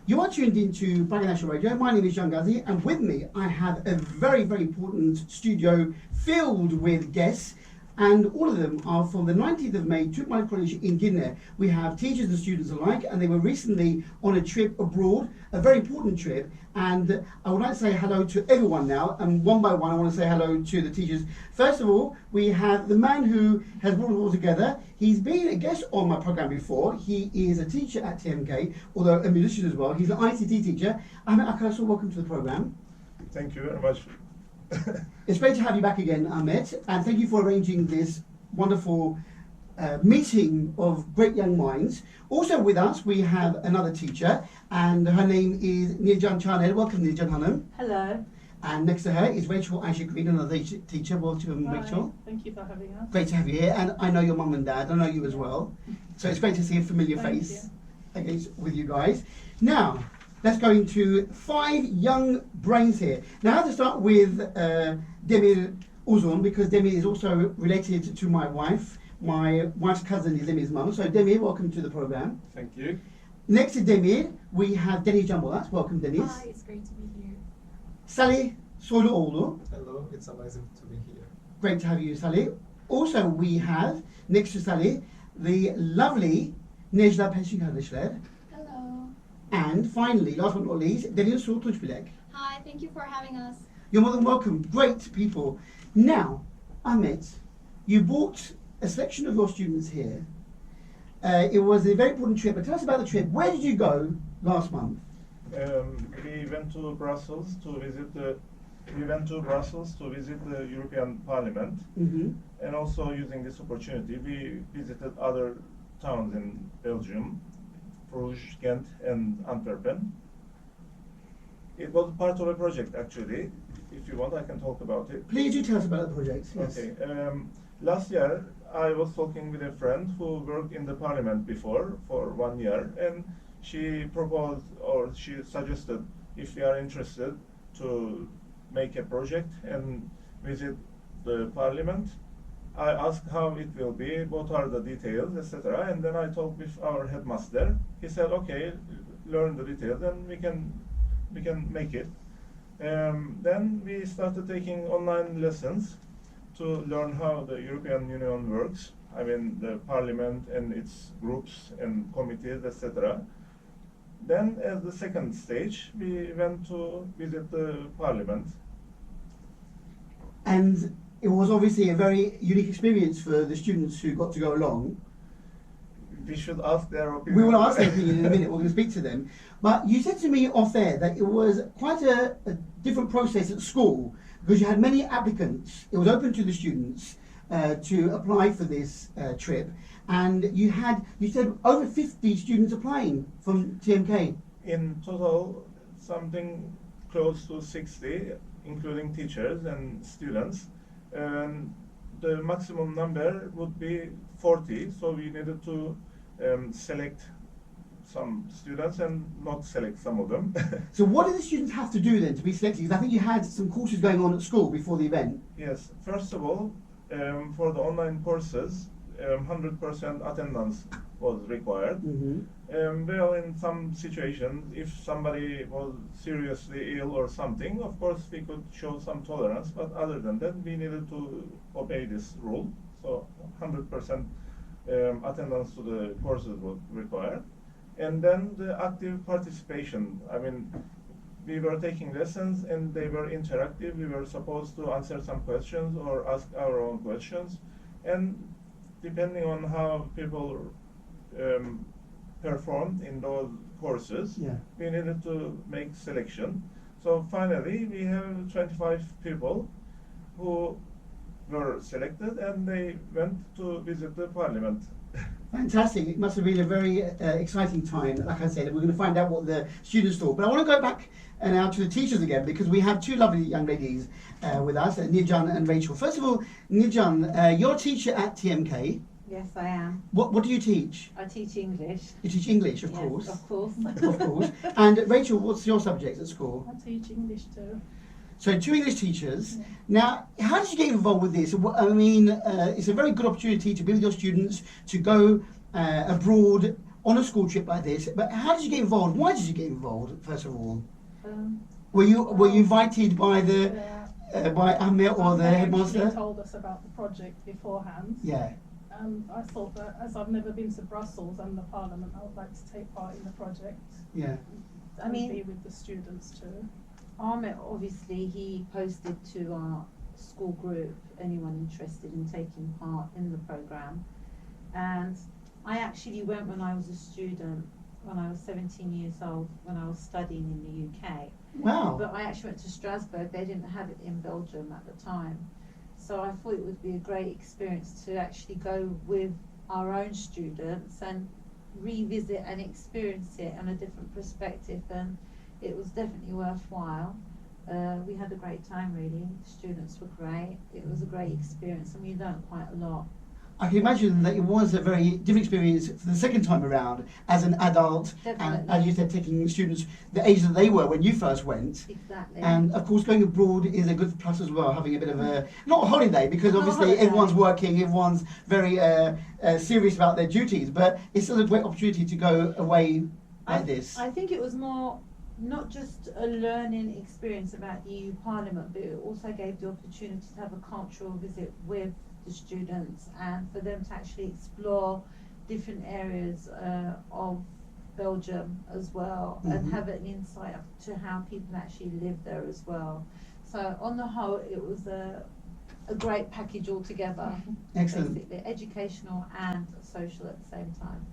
You are tuned into Bayrak National Radio. My name is Jan Ghazi, and with me I have a very, very important studio filled with guests, and all of them are from the 19th of May to my college in Guinea. We have teachers and students alike, and they were recently on a trip abroad, a very important trip, and I would like to say hello to everyone now, and one by one I want to say hello to the teachers. First of all, we have the man who has brought it all together. He's been a guest on my program before. He is a teacher at TMK, although a musician as well. He's an ICT teacher. Ahmet, Akarsu, welcome to the program. Thank you very much. It's great to have you back again, Ahmet, and thank you for arranging this wonderful meeting of great young minds. Also with us, we have another teacher, and her name is Nirjan Chanel. Welcome, Nirjan Hanım. Hello. And next to her is Rachel Asher Green, another teacher. Welcome, Hi. Rachel. Thank you for having us. Great to have you here, and I know your mum and dad. I know you as well. So it's great to see a familiar Thank face with you guys. Now, let's go into 5 young brains here. Now, I have to start with Demir Uzun, because Demir is also related to my wife. My wife's cousin is Demir's mum. So, Demir, welcome to the program. Thank you. Next to Demir, we have Deniz Canbolat. Welcome, Deniz. Hi, it's great to be here. Salih Soyluoğlu. Hello, it's amazing to be here. Great to have you, Salih. Also, we have, next to Salih, the lovely Necla Peşin kardeşler. Hello. And finally, last but not least, Deniz Su Tunçbilek. Hi, thank you for having us. You're more than welcome. Great people. Now, Ahmet, you brought a selection of your students here. It was a very important trip, but tell us about the trip. Where did you go last month? We went to Brussels to visit the European Parliament, and also using this opportunity, we visited other towns in Belgium, Bruges, Ghent, and Antwerpen. It was part of a project, actually. If you want, I can talk about it. Please do tell us about the project. Yes. Okay. Last year, I was talking with a friend who worked in the parliament before for 1 year, and she proposed, or she suggested, if we are interested to make a project and visit the parliament. I asked how it will be, what are the details, etc. And then I talked with our headmaster. He said, okay, learn the details and we can make it. Then we started taking online lessons to learn how the European Union works. I mean, the parliament and its groups and committees, etc. Then, as the second stage, we went to visit the parliament. And it was obviously a very unique experience for the students who got to go along. We should ask their opinion. We will ask their opinion in a minute. We're going to speak to them. But you said to me off air that it was quite a different process at school, because you had many applicants. It was open to the students to apply for this trip, and you said over 50 students applying from TMK. In total, something close to 60, including teachers and students. And the maximum number would be 40, so we needed to select some students and not select some of them. So what do the students have to do then to be selected? Because I think you had some courses going on at school before the event. Yes, first of all, for the online courses, 100% attendance was required. Well, in some situations, if somebody was seriously ill or something, of course we could show some tolerance, but other than that, we needed to obey this rule. So 100% attendance to the courses was required. And then the active participation. I mean, we were taking lessons and they were interactive. We were supposed to answer some questions or ask our own questions. And depending on how people performed in those courses, we needed to make selection. So finally, we have 25 people who were selected and they went to visit the parliament. Fantastic. It must have been a very exciting time. Like I said, we're going to find out what the students thought. But I want to go back now to the teachers again, because we have 2 lovely young ladies with us, Nirjan and Rachel. First of all, Nirjan, you're a teacher at TMK. Yes, I am. What do you teach? I teach English. You teach English, of Yes, course. Of course. Of course. And Rachel, what's your subject at school? I teach English too. So 2 English teachers. Now, how did you get involved with this? I mean, it's a very good opportunity to be with your students, to go abroad on a school trip like this. But how did you get involved? Why did you get involved? First of all, Um, were you invited by the yeah. by Ahmet or the Ahmet headmaster? actually told us about the project beforehand. Yeah. And I thought that as I've never been to Brussels and the Parliament, I would like to take part in the project. Yeah. And be with the students too. Ahmet, obviously, he posted to our school group, anyone interested in taking part in the programme. And I actually went when I was a student, when I was 17 years old, when I was studying in the UK. Wow. But I actually went to Strasbourg, they didn't have it in Belgium at the time. So I thought it would be a great experience to actually go with our own students and revisit and experience it on a different perspective, and it was definitely worthwhile. We had a great time, really. The students were great. It was a great experience and we learned quite a lot. I can imagine that it was a very different experience for the second time around as an adult, and Definitely. as you said, taking students the age that they were when you first went. Exactly. And of course, going abroad is a good plus as well, having a bit of a, not a holiday, because Not a obviously holiday. everyone's working, everyone's very serious about their duties, but it's still a great opportunity to go away like this. I think it was more not just a learning experience about the EU Parliament, but it also gave the opportunity to have a cultural visit with the students and for them to actually explore different areas of Belgium as well, and have an insight to how people actually live there as well. So on the whole, it was a great package altogether. Excellent. Basically, educational and social at the same time.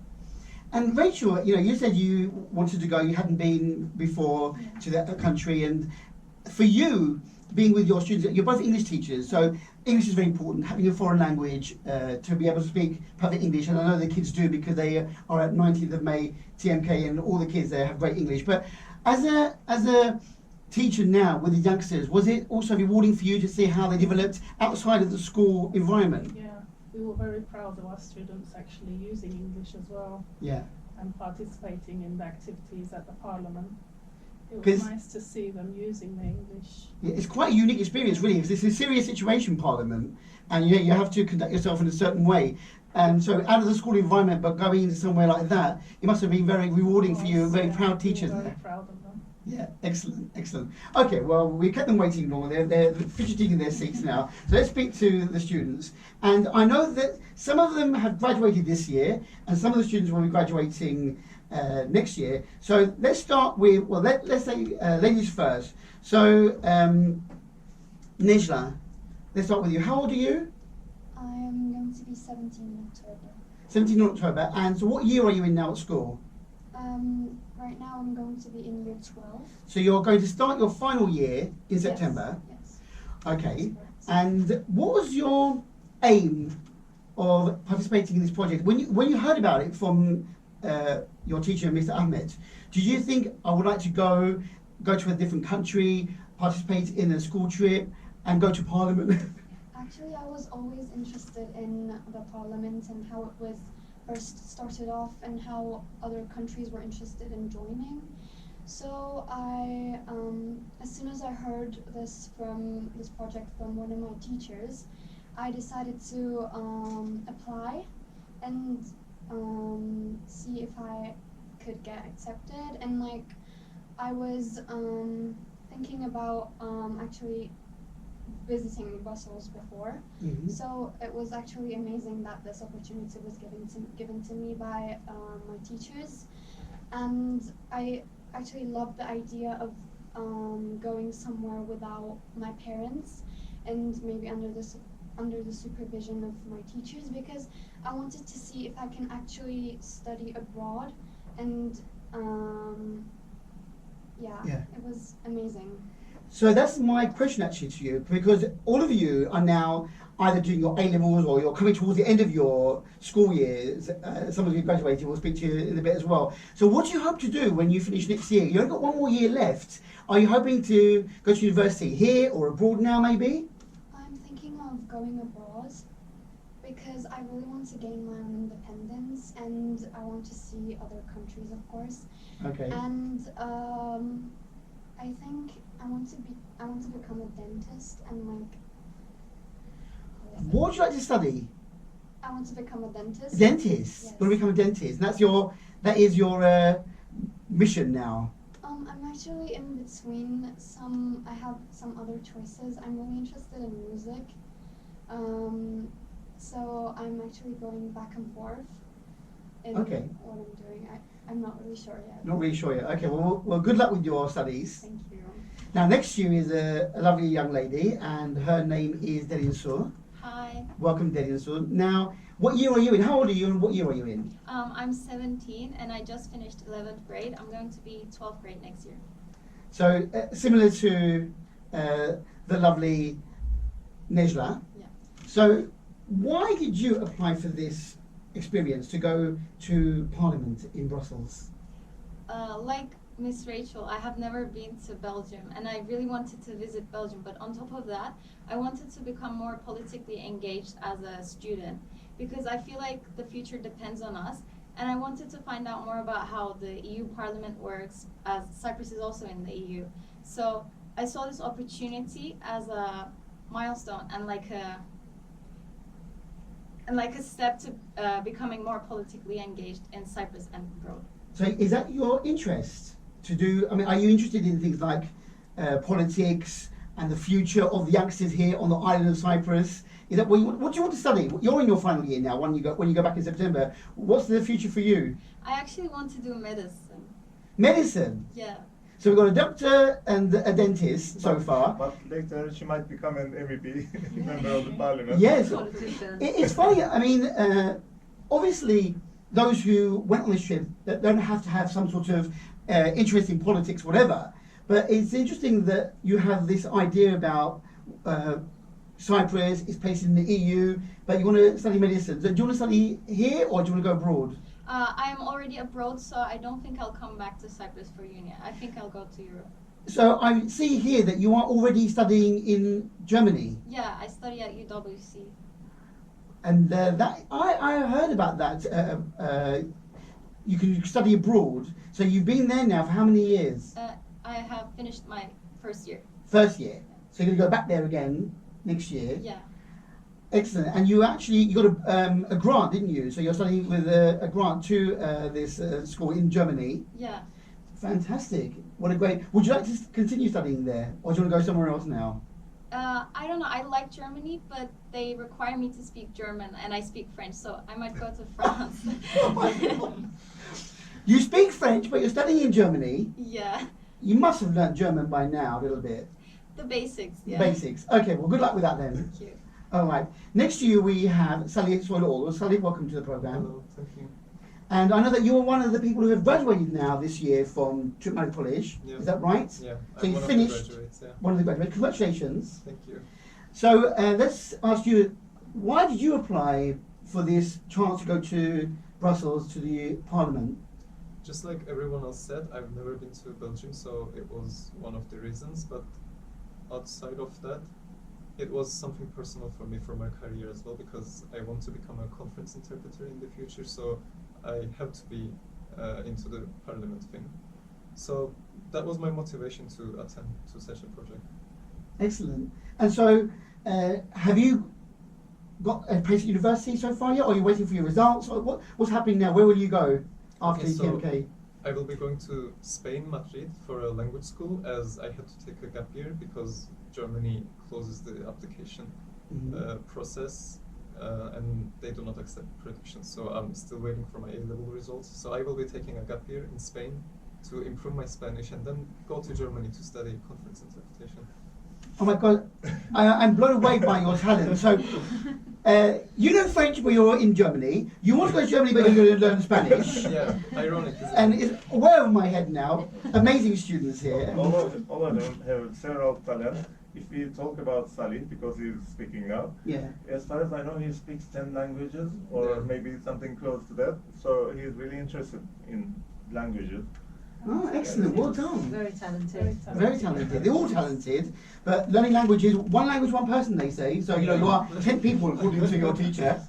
And Rachel, you said you wanted to go, you hadn't been before to that country, and for you, being with your students, you're both English teachers, so English is very important, having a foreign language to be able to speak perfect English, and I know the kids do because they are at 19th of May TMK and all the kids there have great English. But as a teacher now with the youngsters, was it also rewarding for you to see how they developed outside of the school environment? Yeah, we were very proud of our students actually using English as well Yeah. and participating in the activities at the Parliament. It 'Cause- was nice to see them using their English. Yeah, it's quite a unique experience, really, because it's a serious situation, Parliament, and you have to conduct yourself in a certain way. And so, out of the school environment, but going into somewhere like that, it must have been very rewarding for you. Very Yeah, proud we were teachers very there. proud of them. Yeah, excellent, excellent. Okay, well, we kept them waiting long. They're fidgeting in their seats now. So let's speak to the students. And I know that some of them have graduated this year, and some of the students will be graduating next year. So let's start with, well, let's say ladies first. So, Nejla, let's start with you. How old are you? I'm going to be 17 in October. 17 in October. And so what year are you in now at school? Right now I'm going to be in year 12. So you're going to start your final year in September. Yes. Okay. That's correct. And what was your aim of participating in this project? When you heard about it from your teacher, Mr. Ahmet, did you think I would like to go to a different country, participate in a school trip, and go to Parliament? Actually, I was always interested in the Parliament and how it was first started off and how other countries were interested in joining. So I, as soon as I heard this project from one of my teachers, I decided to apply and see if I could get accepted. And like, I was thinking about actually visiting Brussels before. Mm-hmm. So it was actually amazing that this opportunity was given to me by my teachers, and I actually loved the idea of going somewhere without my parents and maybe under the supervision of my teachers, because I wanted to see if I can actually study abroad, and Yeah. it was amazing. So that's my question actually to you, because all of you are now either doing your A-levels or you're coming towards the end of your school years. Some of you graduated, we'll speak to you in a bit as well. So what do you hope to do when you finish next year? You've only got one more year left. Are you hoping to go to university here or abroad now maybe? I'm thinking of going abroad because I really want to gain my own independence, and I want to see other countries, of course. Okay. And I think I want to become a dentist and like. What would you like to study? I want to become a dentist. Dentist. Yes. You want to become a dentist. And that is your mission now. I'm actually in between. I have some other choices. I'm really interested in music. So I'm actually going back and forth in Okay. what I'm doing. I'm not really sure yet. Not really sure yet. Okay, well, good luck with your studies. Thank you. Now, next to you is a lovely young lady, and her name is Derinsur. Hi, Welcome, Derinsur. Now, what year are you in? How old are you, and what year are you in? I'm 17 and I just finished 11th grade. I'm going to be 12th grade next year. So, similar to the lovely Nejla. Yeah. So, why did you apply for this experience to go to Parliament in Brussels? Like Miss Rachel, I have never been to Belgium and I really wanted to visit Belgium, but on top of that, I wanted to become more politically engaged as a student because I feel like the future depends on us, and I wanted to find out more about how the EU Parliament works, as Cyprus is also in the EU. So I saw this opportunity as a milestone and like a step to becoming more politically engaged in Cyprus and abroad. So, is that your interest to do? I mean, are you interested in things like politics and the future of the youngsters here on the island of Cyprus? Is that what do you want to study? You're in your final year now. When you go back in September, what's the future for you? I actually want to do medicine. Medicine. Yeah. So we've got a doctor and a dentist so far. But later she might become an MEP, member of the parliament. Yes. Politician. It's funny. I mean, obviously, those who went on this trip don't have to have some sort of interest in politics, whatever. But it's interesting that you have this idea about Cyprus is placed in the EU, but you want to study medicine. So do you want to study here or do you want to go abroad? I'm already abroad, so I don't think I'll come back to Cyprus for uni. I think I'll go to Europe. So I see here that you are already studying in Germany. Yeah, I study at UWC. And that I heard about that. You can study abroad. So you've been there now for how many years? I have finished my first year. First year. So you're going to go back there again next year. Yeah. Excellent. And you got a grant, didn't you? So you're studying with a grant to this school in Germany. Yeah. Fantastic. What a great... Would you like to continue studying there? Or do you want to go somewhere else now? I don't know. I like Germany, but they require me to speak German, and I speak French, so I might go to France. Oh my God. You speak French, but you're studying in Germany. Yeah. You must have learnt German by now, a little bit. The basics. Yeah. Basics. Okay, well, good luck with that then. Thank you. All right. Next to you, we have Sally Soilol. Sally, welcome to the program. Hello, thank you. And I know that you're one of the people who have graduated now this year from Tripoli College. Yeah. Is that right? Yeah, So you one finished of the graduates, yeah. one of the graduates. Congratulations. Thank you. So let's ask you, why did you apply for this chance to go to Brussels to the Parliament? Just like everyone else said, I've never been to Belgium, so it was one of the reasons. But outside of that, it was something personal for me for my career as well, because I want to become a conference interpreter in the future, so I have to be into the parliament thing. So that was my motivation to attend to such a project. Excellent. And so, have you got a place at university so far yet, or are you waiting for your results? Or what's happening now? Where will you go after Okay, so TMK? I will be going to Spain, Madrid, for a language school, as I had to take a gap year because Germany closes the application process and they do not accept predictions. So I'm still waiting for my A-level results. So I will be taking a gap year in Spain to improve my Spanish and then go to Germany to study conference interpretation. Oh my God, I'm blown away by your talent. So, you know French, but you're in Germany. You want to go to Germany, but you're going to learn Spanish. Yeah, ironic, isn't And it? it's way over my head now. Amazing students here. All of them have several talents. If we talk about Salih, because he's speaking now, Yeah. as far as I know, he speaks 10 languages, or Yeah. maybe something close to that. So he's really interested in languages. Oh, excellent. Well done. Very talented. Very talented. They're all talented, but learning languages, one language, one person, they say. So, you know, you are 10 people according to your teacher.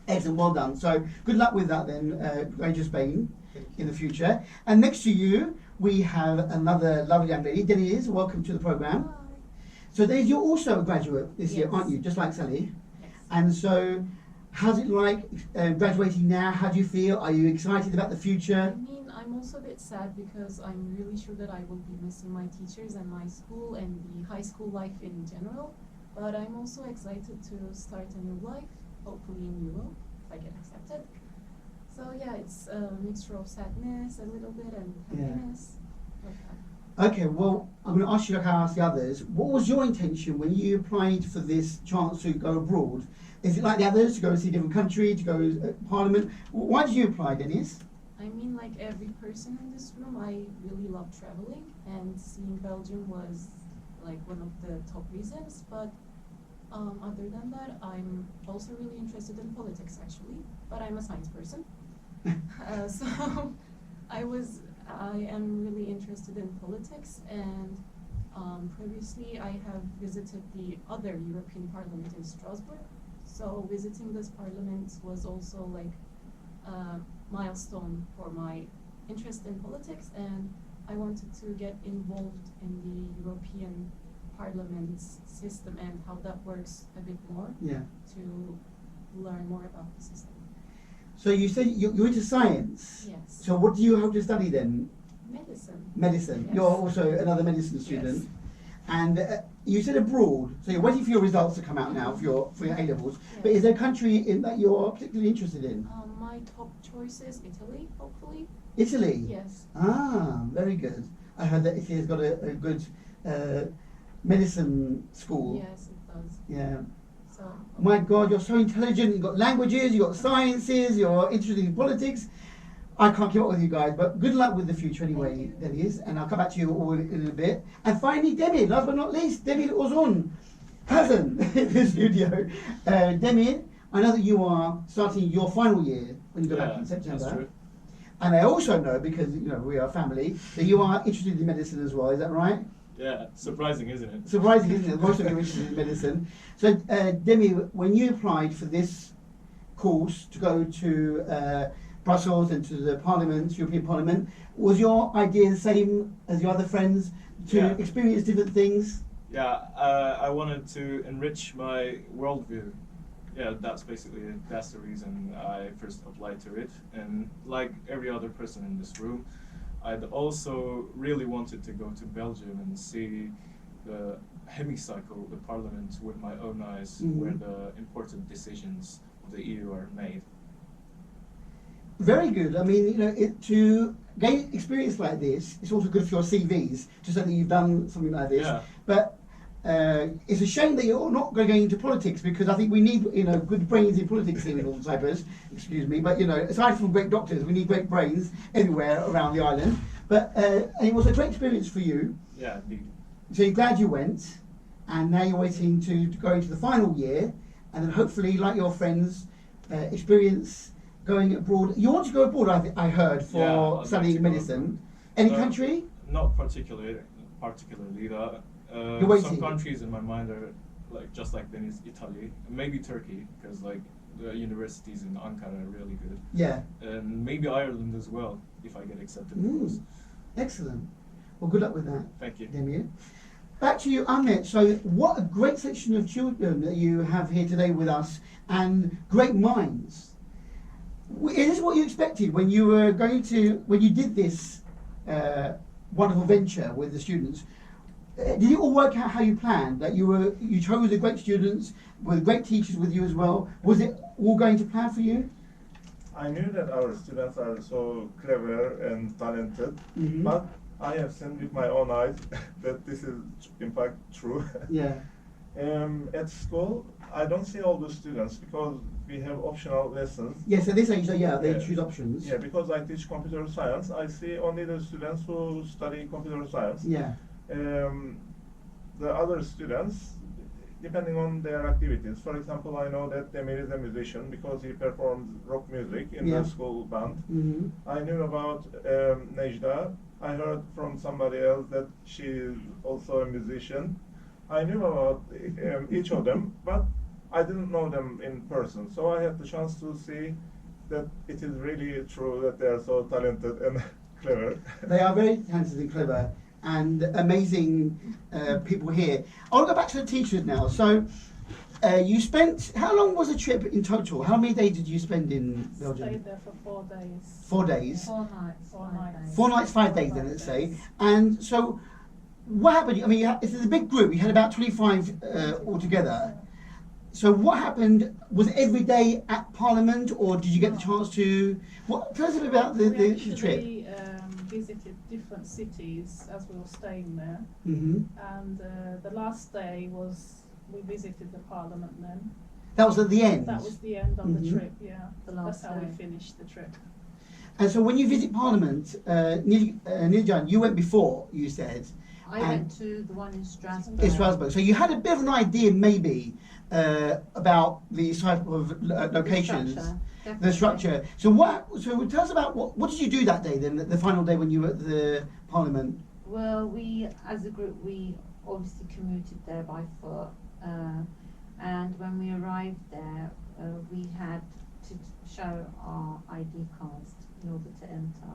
Excellent, well done. So, good luck with that then, going to Spain in the future. And next to you, we have another lovely young lady, Denise. Welcome to the program. So, Denise, you're also a graduate this year, Yes. aren't you? Just like Sally. Yes. And so, How's it like graduating now? How do you feel? Are you excited about the future? I mean, I'm also a bit sad because I'm really sure that I will be missing my teachers and my school and the high school life in general. But I'm also excited to start a new life, hopefully in Europe, if I get accepted. So yeah, it's a mixture of sadness a little bit and happiness. Like that. Okay, well, I'm going to ask you like I asked the others. What was your intention when you applied for this chance to go abroad? Is it like the others, to go see a different country, to go to Parliament? Why did you apply, Dennis? I mean, like every person in this room, I really love traveling, and seeing Belgium was like one of the top reasons. But other than that, I'm also really interested in politics, actually. But I'm a science person, so I am really interested in politics. And previously, I have visited the other European Parliament in Strasbourg. So visiting this parliament was also like a milestone for my interest in politics, and I wanted to get involved in the European Parliament's system and how that works a bit more to learn more about the system. So you said you're into science? Yes. So what do you hope to study then? Medicine. Medicine. Yes. You're also another medicine student. Yes. And you said abroad, so you're waiting for your results to come out now for your A-levels. Yes. But is there a country in that you're particularly interested in? My top choice is Italy, hopefully. Italy? Yes. Ah, very good. I heard that Italy has got a good medicine school. Yes, it does. Yeah. So. My God, you're so intelligent. You've got languages, you've got sciences, you're interested in politics. I can't keep up with you guys, but good luck with the future anyway, Denise. And I'll come back to you all in a bit. And finally, Demi, last but not least, Demi Ozon, cousin in the studio. Demi, I know that you are starting your final year when you go back in September. That's true. And I also know, because we are family, that you are interested in medicine as well. Is that right? Yeah, surprising, isn't it? Surprising, isn't it? Most of you are interested in medicine. So, Demi, when you applied for this course to go to Brussels and to the Parliament, European Parliament, was your idea the same as your other friends to experience different things? Yeah, I wanted to enrich my worldview. Yeah, that's basically it. That's the reason I first applied to it. And like every other person in this room, I'd also really wanted to go to Belgium and see the hemicycle, the Parliament, with my own eyes, where the important decisions of the EU are made. Very good. I mean, to gain experience like this, it's also good for your CVs to say that you've done something like this. Yeah. But it's a shame that you're not going into politics, because I think we need, good brains in politics here in all Cyprus. Excuse me, but aside from great doctors, we need great brains everywhere around the island. But and it was a great experience for you. Yeah, indeed. So you're glad you went, and now you're waiting to go into the final year, and then hopefully, like your friends, experience going abroad. You want to go abroad, I heard, for I'd studying like to go medicine. abroad. Any country? Not particularly. You're waiting. Some countries in my mind are just like Venice, Italy, maybe Turkey, because the universities in Ankara are really good. Yeah. And maybe Ireland as well, if I get accepted. Excellent. Well, good luck with that. Thank you. Demi. Back to you, Ahmet. So, what a great section of children that you have here today with us, and great minds. Is this what you expected when you were when you did this wonderful venture with the students? Did it all work out how you planned? That you chose the great students with great teachers with you as well? Was it all going to plan for you? I knew that our students are so clever and talented, but I have seen with my own eyes that this is in fact true. Yeah. At school, I don't see all the students because we have optional lessons. Yes, at this age, they choose options. Yeah, because I teach computer science, I see only the students who study computer science. Yeah. The other students, depending on their activities. For example, I know that Demir is a musician because he performs rock music in the school band. I knew about Nejda. I heard from somebody else that she is also a musician. I knew about each of them, but I didn't know them in person. So I had the chance to see that it is really true that they are so talented and clever. They are very talented and clever and amazing people here. I'll go back to the teachers now. So you spent, how long was the trip in total? How many days did you spend in Belgium? Stayed there for 4 days. 4 days. 4 nights. 4 5 nights. days. 4 nights, 5 days then, let's say. And so, what happened? I mean, it's a big group. You had about 25 altogether. So what happened? Was it every day at Parliament, or did you get the chance to? Tell us a bit about We the actually trip. visited different cities as we were staying there. Hmm. And the last day was, we visited the Parliament then. That was at the end. That was the end of Mhm. the trip, yeah. The last That's how we day. finished the trip. And so when you visit Parliament, Niljan, you went before, you said, I went to the one in Strasbourg. in Strasbourg. So you had a bit of an idea, maybe, about the type of locations, the structure. So So tell us about what did you do that day then, the final day when you were at the Parliament? Well, we, as a group, we obviously commuted there by foot, and when we arrived there, we had to show our ID cards in order to enter.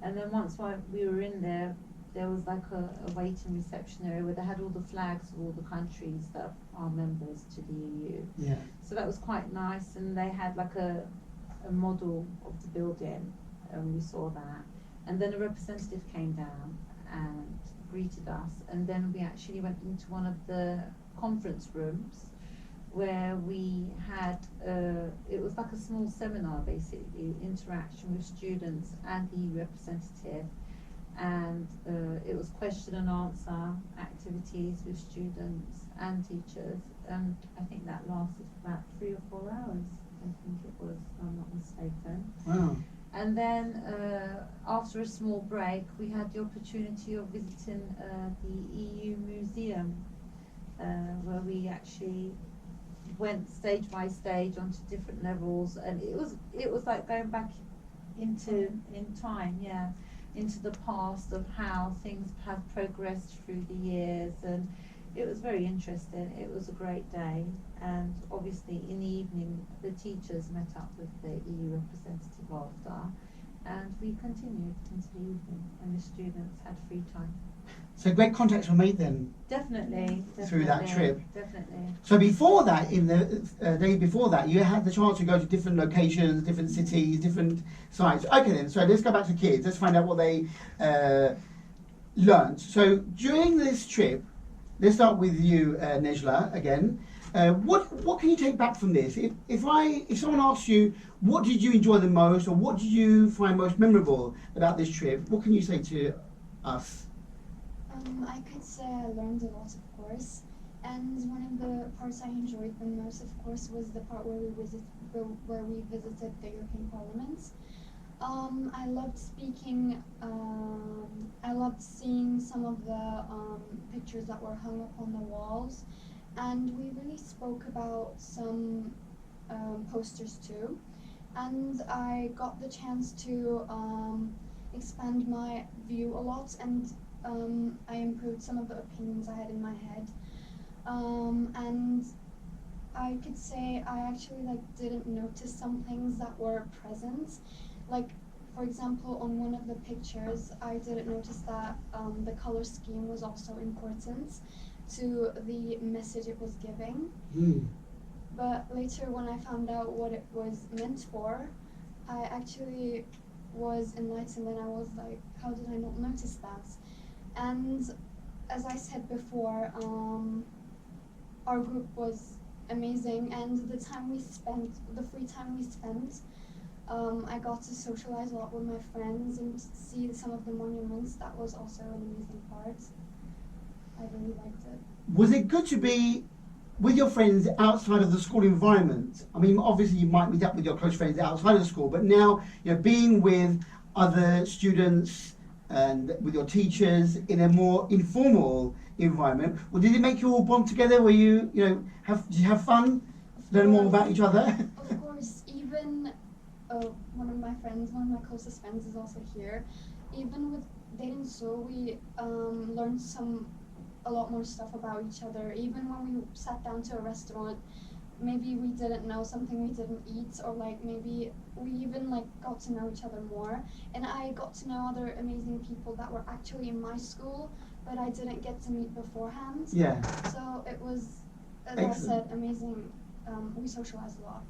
And then once we were in there, there was like a waiting reception area where they had all the flags of all the countries that are members to the EU. Yeah. So that was quite nice, and they had like a model of the building, and we saw that. And then a representative came down and greeted us, and then we actually went into one of the conference rooms where we had, it was like a small seminar basically, interaction with students and the representative. And it was question and answer activities with students and teachers, and I think that lasted for about 3 or 4 hours, I think it was, if I'm not mistaken. Wow. And then after a small break, we had the opportunity of visiting the EU Museum, where we actually went stage by stage onto different levels, and it was like going back in time, yeah, into the past of how things have progressed through the years, and it was very interesting. It was a great day, and obviously in the evening the teachers met up with the EU representative after, and we continued into the evening, and the students had free time. So great contacts were made then. Definitely. Through that trip. Definitely. So before that, in the days before that, you had the chance to go to different locations, different cities, different sites. Okay then, so let's go back to kids. Let's find out what they learned. So during this trip, let's start with you, Nejla, again. What can you take back from this? If someone asks you, what did you enjoy the most, or what did you find most memorable about this trip, what can you say to us? I could say I learned a lot, of course, and one of the parts I enjoyed the most, of course, was the part where we visited the European Parliament. I loved speaking. I loved seeing some of the pictures that were hung up on the walls, and we really spoke about some posters too. And I got the chance to expand my view a lot, and I improved some of the opinions I had in my head, and I could say I actually didn't notice some things that were present, like for example on one of the pictures I didn't notice that the color scheme was also important to the message it was giving. But later when I found out what it was meant for, I actually was enlightened, and I was like, how did I not notice that? And as I said before, our group was amazing, and the free time we spent, I got to socialize a lot with my friends and see some of the monuments. That was also an amazing part. I really liked it. Was it good to be with your friends outside of the school environment? I mean, obviously you might meet up with your close friends outside of the school, but now, being with other students and with your teachers in a more informal environment, well, did it make you all bond together? Were you, did you have fun, learn more about each other? Of course, even one of my closest friends is also here. Even with dating, so we learned a lot more stuff about each other. Even when we sat down to a restaurant, maybe we didn't know something we didn't eat, or maybe we even got to know each other more. And I got to know other amazing people that were actually in my school, but I didn't get to meet beforehand. Yeah. So it was as I Excellent. said, amazing. We socialize a lot.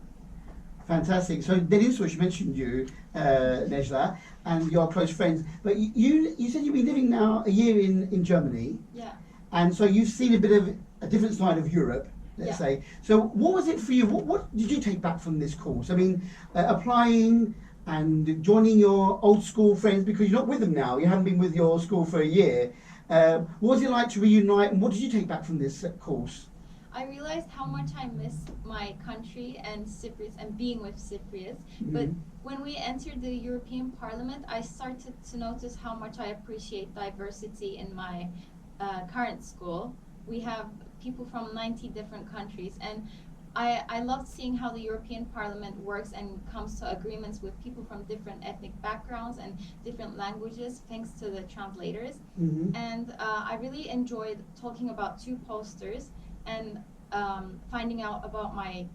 Fantastic. So Deniz Sush mentioned you, Nejla, and you're close friends. But you said you've been living now a year in Germany, Yeah. and so you've seen a bit of a different side of Europe, let's Yeah. say. So what was it for you? What did you take back from this course? I mean, applying and joining your old school friends, because you're not with them now. You haven't been with your school for a year. What was it like to reunite, and what did you take back from this course? I realized how much I miss my country and Cyprus and being with Cypriots. But Mhm. when we entered the European Parliament, I started to notice how much I appreciate diversity in my current school. We have people from 90 different countries, and I loved seeing how the European Parliament works and comes to agreements with people from different ethnic backgrounds and different languages, thanks to the translators. Mhm. And I really enjoyed talking about two posters and finding out about my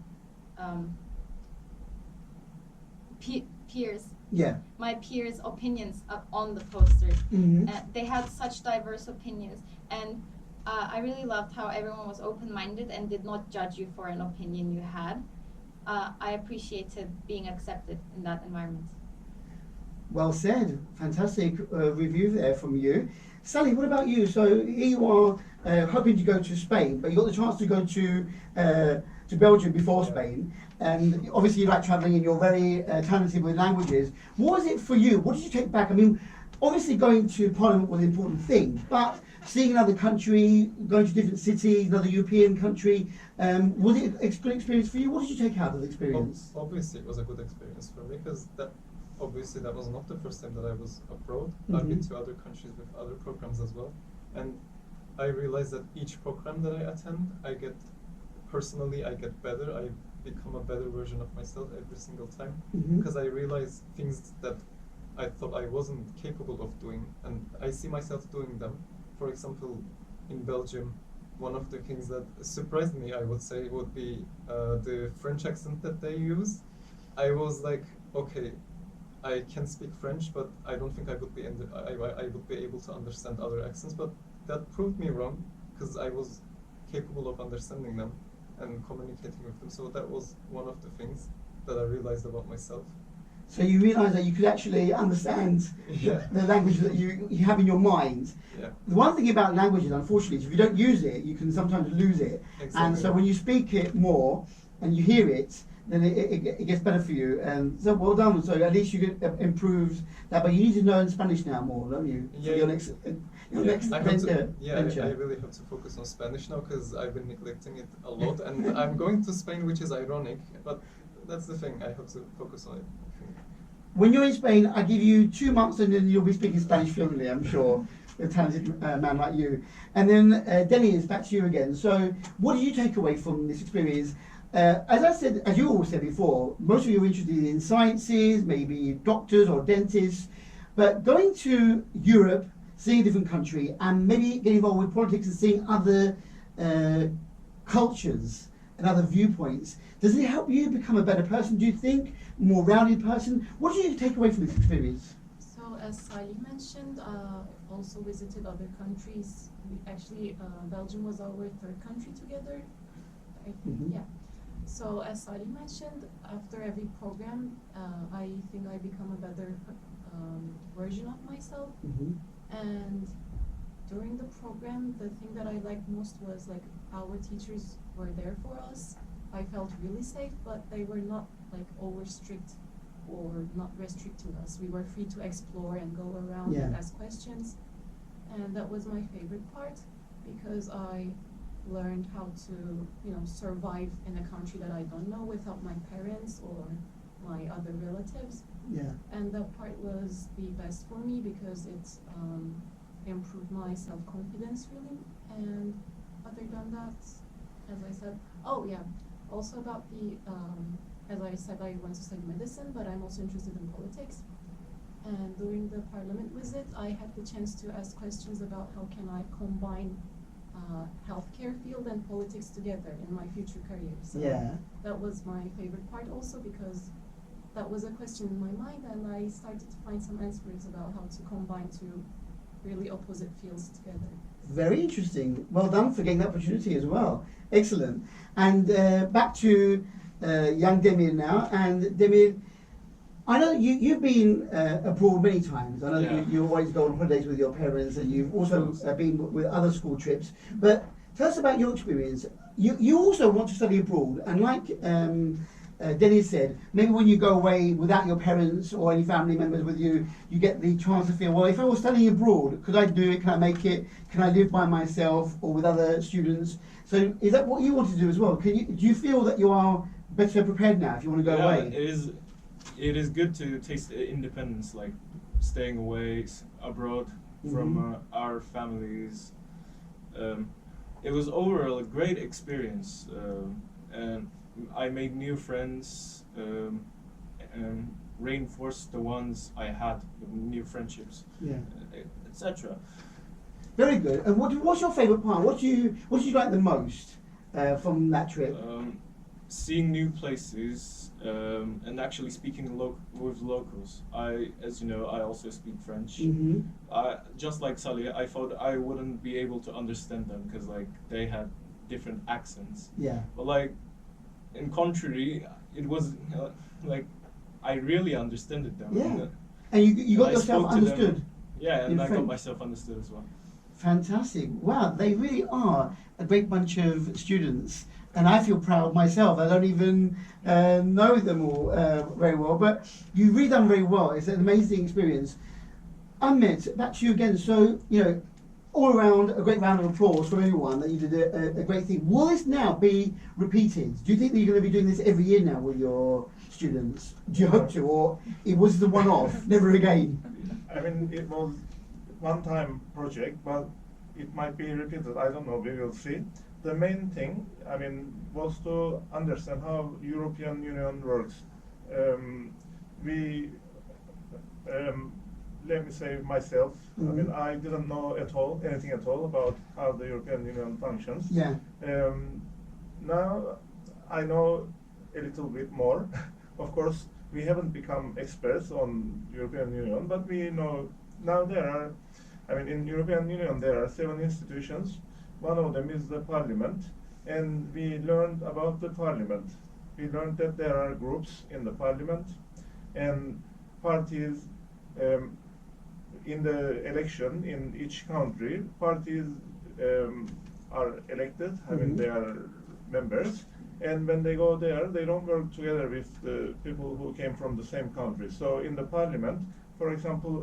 peers, Yeah. my peers' opinions on the posters. Mhm. They had such diverse opinions, and I really loved how everyone was open-minded and did not judge you for an opinion you had. I appreciated being accepted in that environment. Well said. Fantastic review there from you. Sally, what about you? So here you are hoping to go to Spain, but you got the chance to go to Belgium before Yeah. Spain. And obviously you like travelling and you're very talented with languages. What was it for you? What did you take back? I mean, obviously going to Parliament was an important thing, but seeing another country, going to different cities, another European country, was it a good experience for you? What did you take out of the experience? Obviously, it was a good experience for me because obviously that was not the first time that I was abroad. I've been Mhm. to other countries with other programs as well, and I realized that each program that I attend, I get better. I become a better version of myself every single time Mhm. because I realize things that I thought I wasn't capable of doing, and I see myself doing them. For example, in Belgium, one of the things that surprised me, I would say, would be the French accent that they use. I was like, okay, I can speak French, but I don't think I would be I would be able to understand other accents. But that proved me wrong because I was capable of understanding them and communicating with them. So that was one of the things that I realized about myself. So you realise that you could actually understand Yeah. the language that you have in your mind. Yeah. The one thing about languages, unfortunately, is if you don't use it, you can sometimes lose it. Exactly. And so when you speak it more and you hear it, then it gets better for you. And so well done. So at least you get improved that. But you need to learn Spanish now more, don't you? For Yeah. your next next I have venture. I really have to focus on Spanish now because I've been neglecting it a lot, and I'm going to Spain, which is ironic, but that's the thing. I have to focus on it. I think. When you're in Spain, I give you 2 months and then you'll be speaking Spanish fluently, I'm sure, a talented man like you. And then, Denny, it's back to you again. So, what did you take away from this experience? As you all said before, most of you are interested in sciences, maybe doctors or dentists, but going to Europe, seeing a different country, and maybe getting involved with politics and seeing other cultures and other viewpoints, does it help you become a better person, do you think? More rounded person? What do you take away from this experience? So as Salih mentioned, also visited other countries. Belgium was our third country together. I think, Mhm. yeah. So as Salih mentioned, after every program, I think I become a better version of myself. Mm-hmm. And during the program, the thing that I liked most was like our teachers were there for us. I felt really safe, but they were not like over strict or not restricting us. We were free to explore and go around and Yeah. ask questions. And that was my favorite part because I learned how to, survive in a country that I don't know without my parents or my other relatives. Yeah. And that part was the best for me because it improved my self-confidence really. And other than that, as I said, also about as I said, I want to study medicine, but I'm also interested in politics. And during the parliament visit, I had the chance to ask questions about how can I combine healthcare field and politics together in my future career. So Yeah. that was my favorite part also because that was a question in my mind, and I started to find some answers about how to combine two really opposite fields together. Very interesting. Well done for getting that opportunity as well. Excellent. And back to young Demir now. And Demir, I know that you've been abroad many times. I know Yeah. that you always go on holidays with your parents, and you've also Of course. been with other school trips. But tell us about your experience. You also want to study abroad, and like Dennis said, maybe when you go away without your parents or any family members with you, you get the chance to feel, well, if I was studying abroad, could I do it? Can I make it? Can I live by myself or with other students? So is that what you want to do as well? Do you feel that you are better prepared now if you want to go Yeah, away? it is good to taste independence, like staying away abroad from our families. It was overall a great experience, and I made new friends, and reinforced the ones I had, the new friendships, Yeah. etc. Very good. And what's your favourite part? What do you like the most from that trip? Seeing new places, and actually speaking with locals. As you know, I also speak French. Mm-hmm. Just like Salih, I thought I wouldn't be able to understand them because like they had different accents. Yeah. But like, in contrary, it was like I really understood them. Yeah. And you got I yourself spoke to them. understood. Yeah, and in I French. got myself understood as well. Fantastic. Wow, they really are a great bunch of students. And I feel proud myself. I don't even know them all very well, but you've really done very well. It's an amazing experience. Ahmet, back to you again. So, all around, a great round of applause from everyone that you did a great thing. Will this now be repeated? Do you think that you're going to be doing this every year now with your students? Do you hope to, or it was the one-off, never again? I mean, it was one-time project, but it might be repeated. I don't know. We will see. The main thing, I mean, was to understand how European Union works. Let me say myself. I mean, I didn't know anything at all about how the European Union functions. Yeah. Now I know a little bit more. Of course, we haven't become experts on European Union, but we know now in European Union there are 7 institutions. One of them is the parliament, and we learned about the parliament. We learned that there are groups in the parliament, and parties in the election in each country. Parties are elected, I mean they are members, and when they go there, they don't work together with the people who came from the same country. So in the parliament, for example,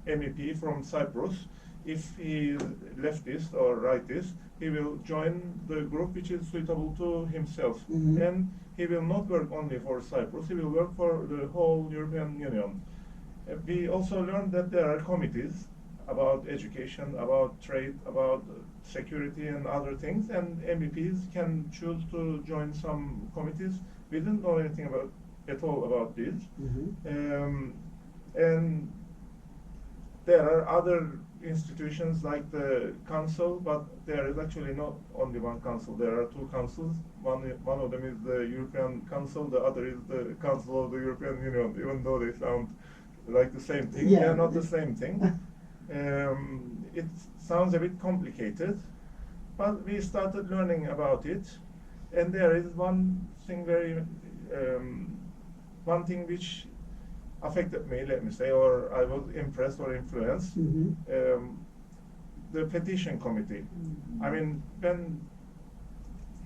MEP from Cyprus, if he is leftist or rightist, he will join the group which is suitable to himself. And he will not work only for Cyprus, he will work for the whole European Union. We also learned that there are committees about education, about trade, about security and other things, and MEPs can choose to join some committees. We didn't know anything at all about this. And there are other institutions like the council, but there is actually not only one council. There are 2 councils. One of them is the European Council, the other is the Council of the European Union, even though they sound like the same thing. Yeah. They are not the same thing. It sounds a bit complicated, but we started learning about it, and there is one thing which affected me, let me say, or I was impressed or influenced. The petition committee. I mean, when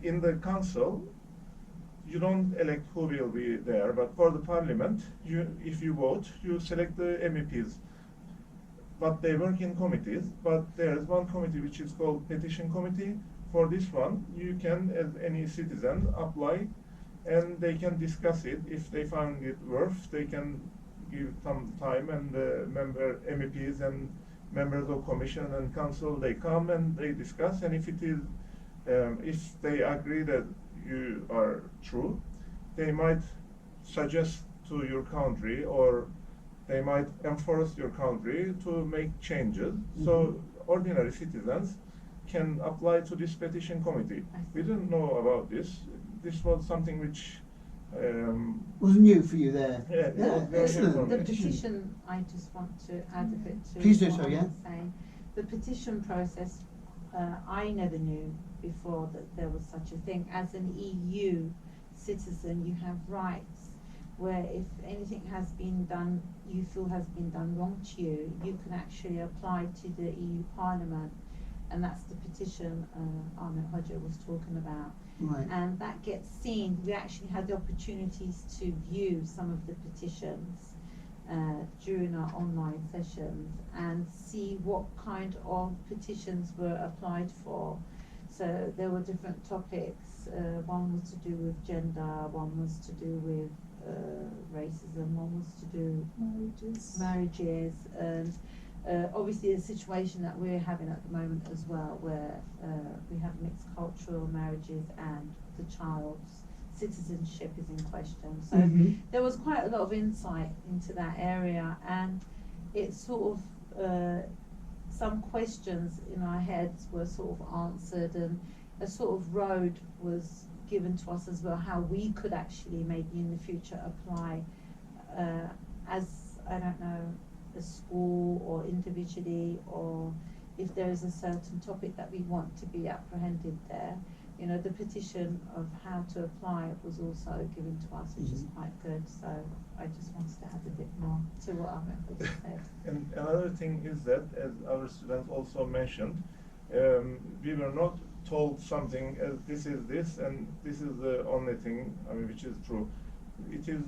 in the council, you don't elect who will be there, but for the parliament, if you vote, you select the MEPs. But they work in committees, but there is one committee which is called petition committee. For this one, you can, as any citizen, apply, and they can discuss it. If they find it worth, they can give some time, and the MEPs and members of commission and council, they come and they discuss, and if it is, if they agree that you are true, they might suggest to your country, or they might enforce your country to make changes. So ordinary citizens can apply to this petition committee. We didn't know about this. This was something which Was new for you there. Yeah, it was Yeah, very excellent. helpful. The petition, I just want to add a bit to Please do what so, I yeah. was saying. The petition process, I never knew before that there was such a thing. As an EU citizen, you have rights where if anything has been done, you feel has been done wrong to you, you can actually apply to the EU Parliament, and that's the petition Ahmet Hoca was talking about. Right. And that gets seen. We actually had the opportunities to view some of the petitions during our online sessions and see what kind of petitions were applied for. So there were different topics. One was to do with gender, one was to do with racism, one was to do marriages, and obviously the situation that we're having at the moment as well, where we have mixed cultural marriages and the child's citizenship is in question. So there was quite a lot of insight into that area, and it sort of some questions in our heads were sort of answered, and a sort of road was given to us as well, how we could actually maybe in the future apply as, I don't know, a school or individually, or if there is a certain topic that we want to be apprehended there. You know, the petition of how to apply was also given to us, which is quite good. So I just wanted to add a bit more to what Ahmet just said. And another thing is that, as our students also mentioned, we were not told something as this is this and this is the only thing, I mean, which is true. It is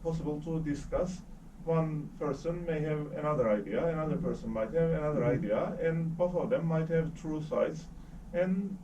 possible to discuss. One person may have another idea, another person might have another idea, and both of them might have true sides. And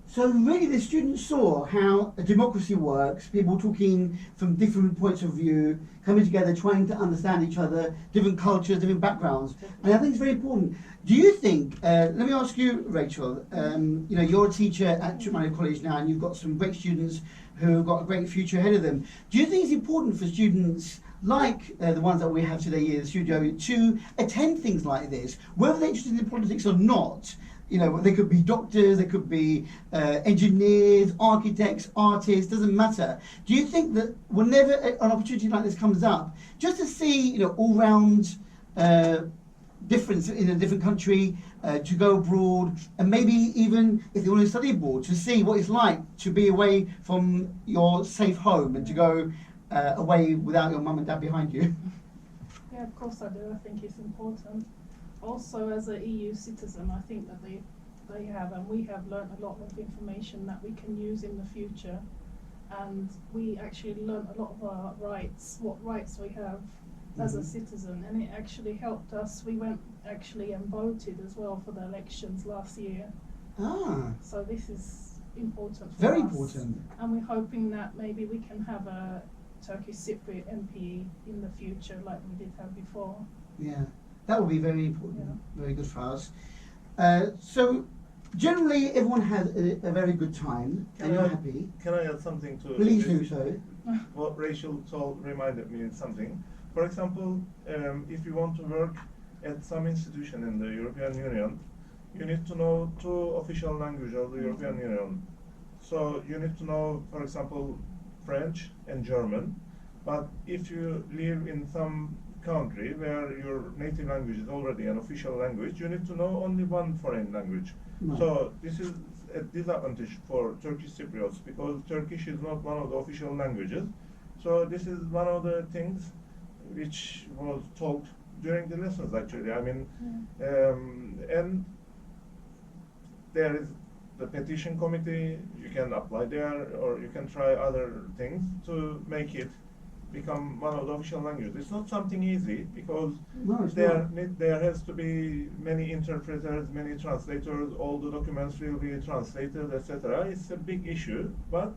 so really the students saw how a democracy works, people talking from different points of view, coming together, trying to understand each other, different cultures, different backgrounds. And I think it's very important. Do you think, let me ask you, Rachel, you know, you're a teacher at Chipmunk College now, and you've got some great students who have got a great future ahead of them. Do you think it's important for students like the ones that we have today here in the studio to attend things like this, whether they're interested in politics or not? You know, they could be doctors, they could be engineers, architects, artists, doesn't matter. Do you think that whenever an opportunity like this comes up, just to see, you know, all-round difference in a different country, to go abroad, and maybe even if they want to study abroad, to see what it's like to be away from your safe home and to go away without your mum and dad behind you? Yeah, of course I do. I think it's important. Also, as an EU citizen, I think that they have, and we have learnt a lot of information that we can use in the future. And we actually learnt a lot of our rights, what rights we have as a citizen, and it actually helped us. We went actually and voted as well for the elections last year. Ah. So this is important for Very us. important. And we're hoping that maybe we can have a Turkish Cypriot MP in the future like we did have before. Yeah, that would be very important, Yeah. very good for us. So generally everyone has a very good time and you're happy. Can I add something to Please this? do so. What Rachel told reminded me of something. For example, if you want to work at some institution in the European Union, you need to know 2 official languages of the European Union. So you need to know, for example, French and German. But if you live in some country where your native language is already an official language, you need to know only 1 foreign language. Right. So this is a disadvantage for Turkish Cypriots because Turkish is not one of the official languages. So this is one of the things which was taught during the lessons actually. I mean, and there is the petition committee, you can apply there or you can try other things to make it become one of the official languages. It's not something easy because No, it's not. there has to be many interpreters, many translators, all the documents will be translated, etc. It's a big issue, but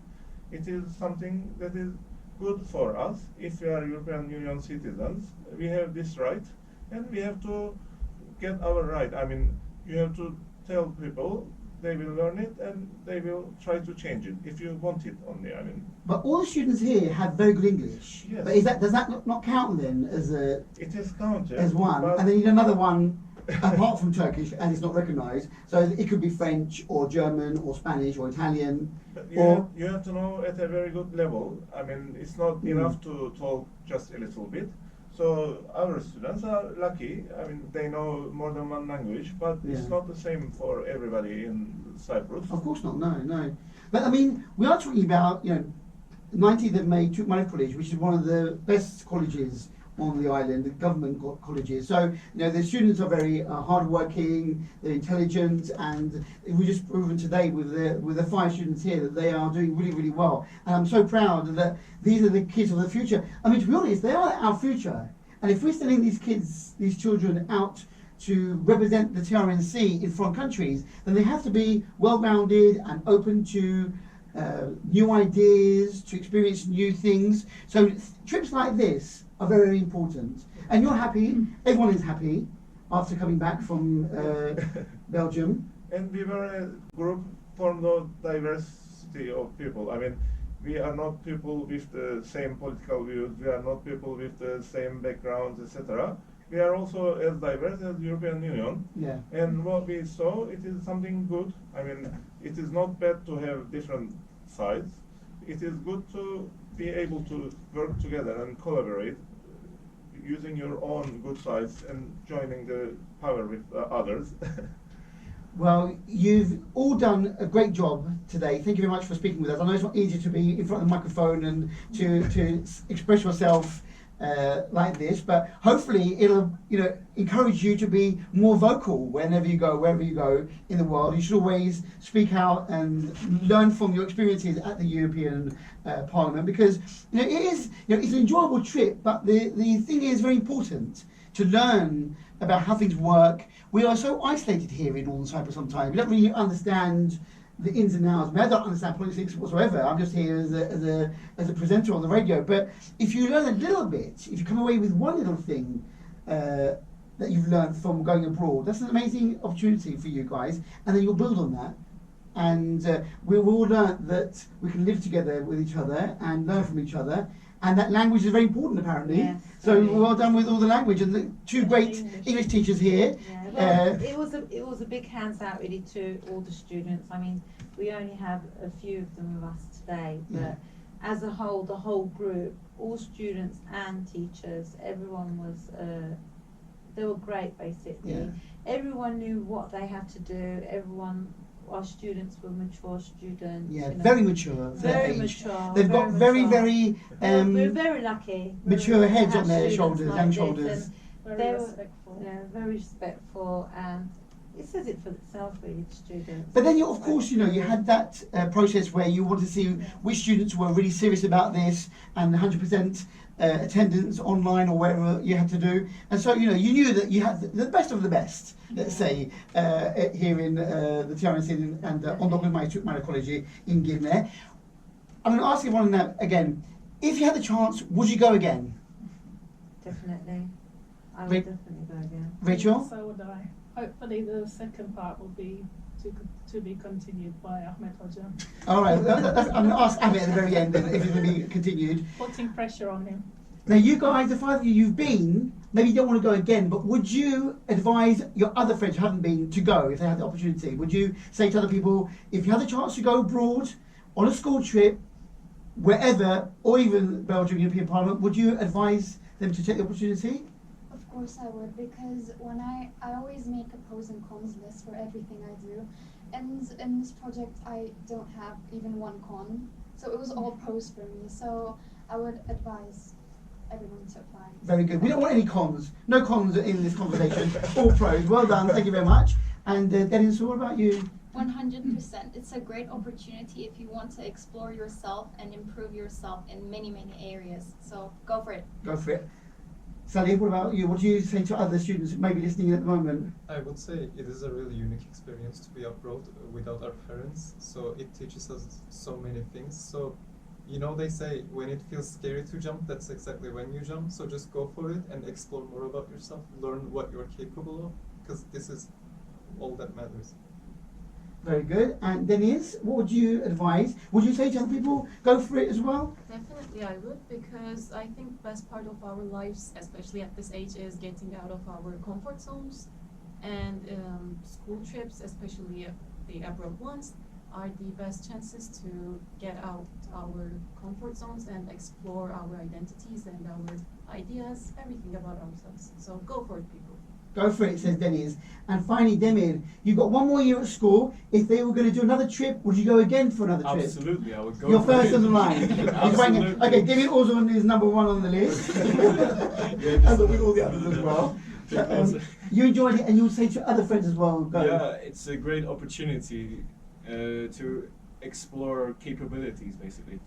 it is something that is good for us. If we are European Union citizens, we have this right and we have to get our right. I mean, you have to tell people, they will learn it and they will try to change it if you want it only. I mean, But all the students here have very good English. Yes. But does that not count then as a it is counted as one? but And then you need another one apart from Turkish, and it's not recognised. So it could be French or German or Spanish or Italian. You have to know at a very good level. I mean, it's not enough to talk just a little bit. So our students are lucky. I mean, they know more than one language, but it's not the same for everybody in Cyprus. Of course not. No. But I mean, we are talking about 19th of May, Turkmenic College, which is one of the best colleges on the island, the government colleges. So the students are very hardworking, they're intelligent, and we just proven today with the 5 students here that they are doing really, really well. And I'm so proud that these are the kids of the future. I mean, to be honest, they are our future. And if we're sending these children out to represent the TRNC in foreign countries, then they have to be well-rounded and open to new ideas, to experience new things. So trips like this are very, very important. And you're happy, everyone is happy after coming back from Belgium. And we were a group formed of diversity of people. I mean, we are not people with the same political views, we are not people with the same backgrounds, etc. We are also as diverse as the European Union. Yeah. And what we saw, it is something good. I mean, it is not bad to have different sides. It is good to be able to work together and collaborate using your own good sides and joining the power with others. Well, you've all done a great job today. Thank you very much for speaking with us. I know it's not easy to be in front of the microphone and to express yourself like this, but hopefully it'll encourage you to be more vocal wherever you go in the world. You should always speak out and learn from your experiences at the European Parliament, because it is it's an enjoyable trip, but the thing is very important to learn about how things work. We are so isolated here in Northern Cyprus sometimes. We don't really understand the ins and outs. I mean, I don't understand politics whatsoever. I'm just here as a presenter on the radio. But if you learn a little bit, if you come away with one little thing that you've learned from going abroad, that's an amazing opportunity for you guys. And then you'll build on that. And we've all learned that we can live together with each other and learn from each other. And that language is very important, apparently. Yes, so well done with all the language, and the 2 great English teachers here. Yeah, well, it was a big hands out really to all the students. I mean, we only have a few of them with us today, but as a whole, the whole group, all students and teachers, everyone was they were great basically. Yeah. Everyone knew what they had to do. Our students were mature students. Yeah, very mature. For their Very age. mature. They've got very, mature. very We're very lucky. mature heads to on have their students shoulders, like young this, shoulders. and Very they were respectful. very respectful, and it says it for itself, really, the students. But then, of course, you had that process where you wanted to see which students were really serious about this and 100% attendance online or whatever you had to do. And so, you knew that you had the best of the best, let's say, here in the TRNC and on Mayıs TMK College in Gimle. I'm going to ask everyone now again, if you had the chance, would you go again? Definitely. I would Ra- definitely go again. Rachel? So would I. Hopefully the second part will be to be continued by Ahmet Hoca. All right, I'm going to ask Ahmet at the very end then, if it's going to be continued. Putting pressure on him. Now, you guys, the 5 of you, you've been, maybe you don't want to go again, but would you advise your other friends who haven't been to go if they had the opportunity? Would you say to other people, if you had the chance to go abroad on a school trip, wherever, or even Belgium, European Parliament, would you advise them to take the opportunity? Of course I would, because when I always make a pros and cons list for everything I do, and in this project I don't have even one con, so it was all pros for me, so I would advise everyone to apply. Very good. We don't want any cons. No cons in this conversation. All pros. Well done. Thank you very much. And Dennis, what about you? 100%. It's a great opportunity if you want to explore yourself and improve yourself in many, many areas. So go for it. Go for it. Sally, what about you? What do you say to other students who may be listening at the moment? I would say it is a really unique experience to be abroad without our parents. So it teaches us so many things. So, they say when it feels scary to jump, that's exactly when you jump. So just go for it and explore more about yourself. Learn what you're capable of, because this is all that matters. Very good. And Denise, what would you advise? Would you say to other people, go for it as well? Definitely I would, because I think best part of our lives, especially at this age, is getting out of our comfort zones. And school trips, especially the abroad ones, are the best chances to get out our comfort zones and explore our identities and our ideas, everything about ourselves. So go for it, people. Go for it, says Dennis. And finally, Demir, you've got one more year at school. If they were going to do another trip, would you go again for another trip? Absolutely, I would go. You're for first it. on the line. He's writing it. Absolutely. Okay, Demir Ozun is number one on the list. As with all the others as well. You enjoyed it, and you would say to other friends as well, go. Yeah, it's a great opportunity to explore capabilities, basically.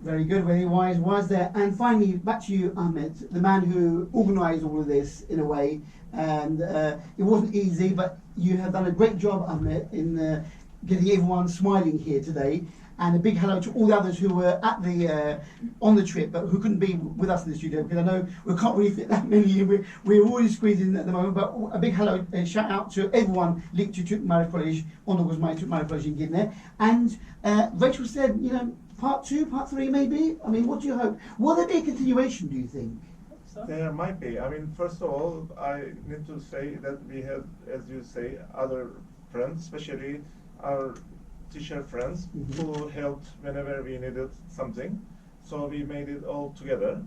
Very good, very wise there. And finally, back to you, Ahmet, the man who organised all of this in a way. And it wasn't easy, but you have done a great job, Ahmet, in getting everyone smiling here today. And a big hello to all the others who were at the on the trip, but who couldn't be with us in the studio, because I know we can't really fit that many in. We're already squeezing at the moment. But a big hello, shout out to everyone linked to Türk Marif College, Mayıs Türk Marif College in Gidne. And Rachel said, you know, part 2, part 3 maybe? I mean, what do you hope? Will there be a continuation, do you think? So, There might be. I mean, first of all, I need to say that we had, as you say, other friends, especially our teacher friends, Mhm. who helped whenever we needed something. So we made it all together.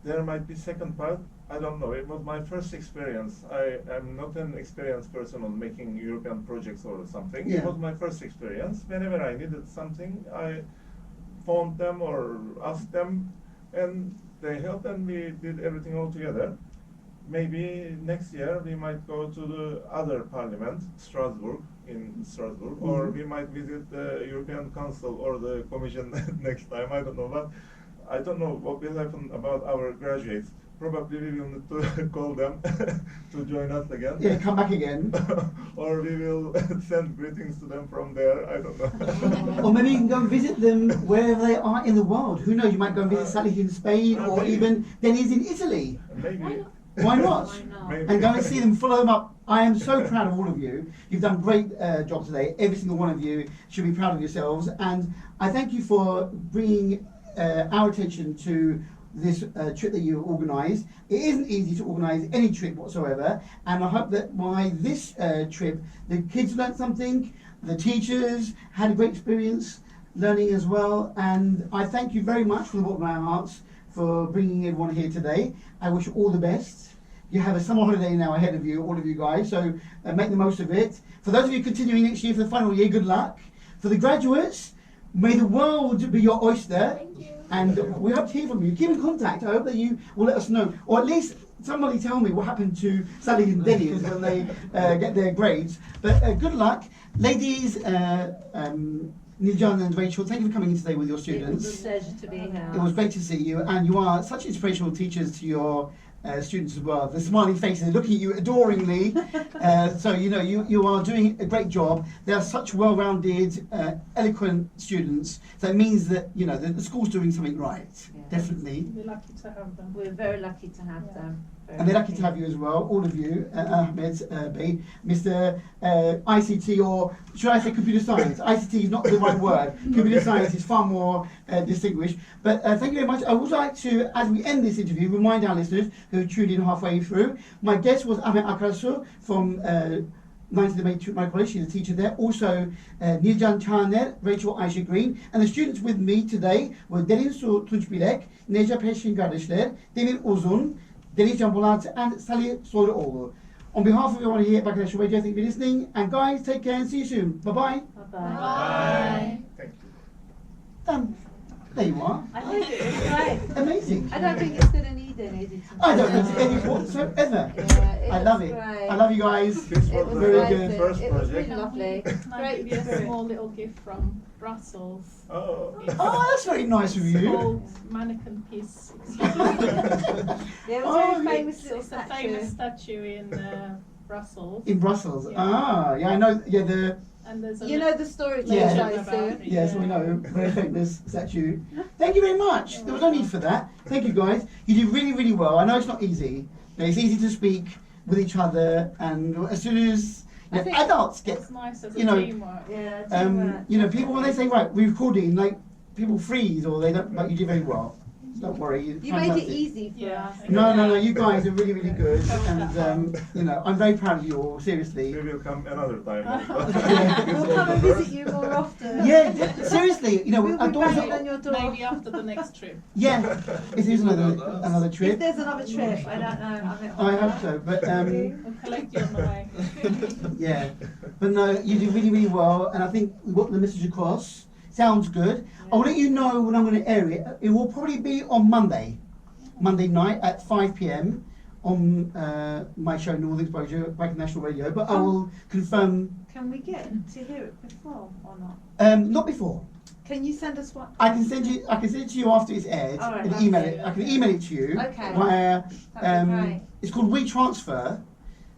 There might be second part. I don't know. It was my first experience. I am not an experienced person on making European projects or something. Yeah. It was my first experience. Whenever I needed something, I phoned them or asked them, and they helped, and we did everything all together. Maybe next year we might go to the other parliament, Strasbourg, or Mhm. we might visit the European Council or the Commission next time. I don't know, but I don't know what will happen about our graduates. Probably we will need to call them to join us again. Yeah, come back again. Or we will send greetings to them from there. I don't know. Or maybe you can go and visit them wherever they are in the world. Who knows, you might go and visit Sally in Spain, or maybe. even Dennis in Italy. Maybe. Why not? Why not? Maybe. And go and see them, follow them up. I am so proud of all of you. You've done a great job today. Every single one of you should be proud of yourselves. And I thank you for bringing our attention to this trip that you organised. It isn't easy to organise any trip whatsoever. And I hope that by this trip, the kids learnt something, the teachers had a great experience learning as well. And I thank you very much from the bottom of my hearts for bringing everyone here today. I wish you all the best. You have a summer holiday now ahead of you, all of you guys, so make the most of it. For those of you continuing next year for the final year, good luck. For the graduates, may the world be your oyster. Thank you. And we hope to hear from you. Keep in contact. I hope that you will let us know, or at least somebody tell me what happened to Sally and Dennis when they get their grades. But good luck. Ladies, Niljan and Rachel, thank you for coming in today with your It was students. a pleasure to be here. It was great to see you, and you are such inspirational teachers to your students as well. The smiling faces looking at you adoringly. So you know you are doing a great job. They are such well-rounded, eloquent students. So it means that you know the school's doing something right. Yeah. Definitely. we're lucky to have them. We're very lucky to have Yeah. them. Very And they're lucky to have you as well, all of you, Ahmed, Bey, Mr. ICT, or should I say computer science? ICT is not the right word. Computer science is far more distinguished. But thank you very much. I would like to, as we end this interview, remind our listeners who tuned in halfway through. My guest was Ahmet Akarsu from 19th May Türk Marif College. She's a teacher there. Also, Nilcan Çağner, Rachel Ayşe Green. And the students with me today were Derin Su Tunçbilek, Neca Peşin kardeşler, Demir Uzun, Deniz Can Polat, and Sally Soyluoğlu. On behalf of everyone here at Bangladesh Radio, thank you for listening. And guys, take care and see you soon. Bye-bye. Bye-bye. Bye. Thank you. Done. There you are. I think it was great. Amazing. I don't think it's going to need an editing. I don't know any whatsoever. Yeah, I love was it. great. I love you guys. This It was was the very great. good. first It was project. really lovely. Can I Great give you a spirit. small little gift from Brussels? Oh. Oh, that's very nice of you. Old mannequin piece. Yeah, it was Oh, very famous So little it's a famous statue. statue in Brussels. In Brussels. Yeah. Ah, yeah, I know. Yeah, the And there's a You know the story of Yeah. Legend, about Sue? it. yes, we know. Very famous statue. Thank you very much. There was no need for that. Thank you, guys. You did really, really well. I know it's not easy. But it's easy to speak with each other, and as soon as I you know, think adults get, It's nice as a you know, teamwork. Yeah, you know, people when they say right, we're recording, like people freeze or they don't. But you did very well. Don't worry. You made it fantastic. easy for Yeah. us. No, you guys are really, really good, and you know, I'm very proud of you all. Seriously. We will come another time. We'll come and visit you more often. Yeah, seriously. You know, We'll our be daughters banging are- on your door. Maybe after the next trip. Yeah, if there's another If trip, there's another trip, I don't know. I hope so. But We'll collect you on the way. yeah, but no, you do really, really well, and I think we got the message across. Sounds good. I'll let you know when I'm going to air it. It will probably be on Monday night at 5 p.m. on my show Northern Exposure, Bayrak National Radio. But I will confirm. Can we get to hear it before or not? Not before. Can you send us one? I can send it to you after it's aired. All right, and that's email good. it. I can email it to you. Okay. Via, That'd be great. it's called WeTransfer.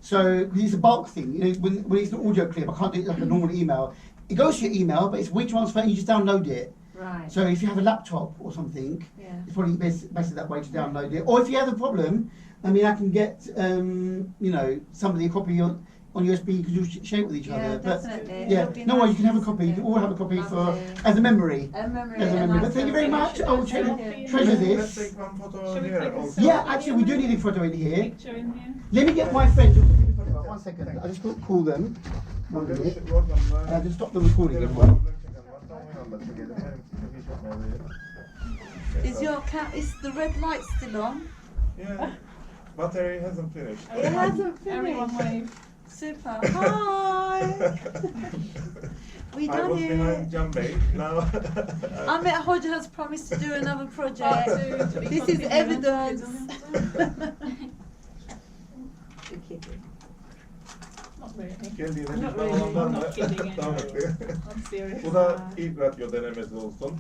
So it's a bulk thing. You know, when it's an audio clip, I can't do it like a normal email. It goes to your email, but it's WeTransfer, and you just download it. Right. So if you have a laptop or something, Yeah. it's probably best that way to download it. Or if you have a problem, I mean, I can get you know, somebody a copy on USB. You can just share it with each Yeah, other. But definitely. yeah, It'll be no worries. nice You can have a to copy. You can see. all have a copy for Lovely. as a memory. A memory. As a a memory. nice But thank you very memory. much. I will treasure Selfie. this. Let's take one photo Should we here take a also. Yeah, actually, we do need a photo in here. Picture in here. Let me get my friend. One second. I just call them. One minute. And I just stop the recording as well. Is your is the red light still on? Yeah, battery hasn't finished. It hasn't finished. Everyone wave. Super. Hi. We I done was behind it. Jambay. Now Ahmet Hoca has promised to do another Part project. two to be This is continued. evidence. Not really. geldiğine Not bir really. bağlamdan I'm da not kidding devam anyway. etti. I'm serious. Bu da ilk radyo denemesi olsun.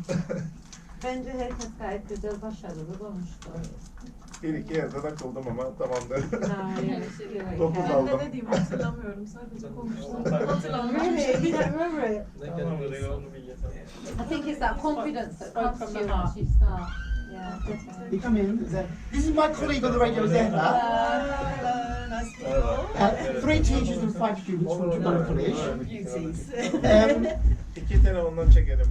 Bence herkes gayet güzel başarılı konuştu. Bir iki yerde takıldım ama tamamdır. No, Dokuz okay. aldım. Ben de dediğimi hatırlamıyorum. Sadece konuştum. Really? You don't remember it? Ne kendine onu bir yeter. I think it's that confidence that Spoke comes from to the you heart. once you start. Yeah, definitely. You come in. This is my colleague on the radio, Zehra. Hello, nice to meet you all. 3 teachers and 5 students from Jubilee College. Beauties. Um, İki telefondan çekelim.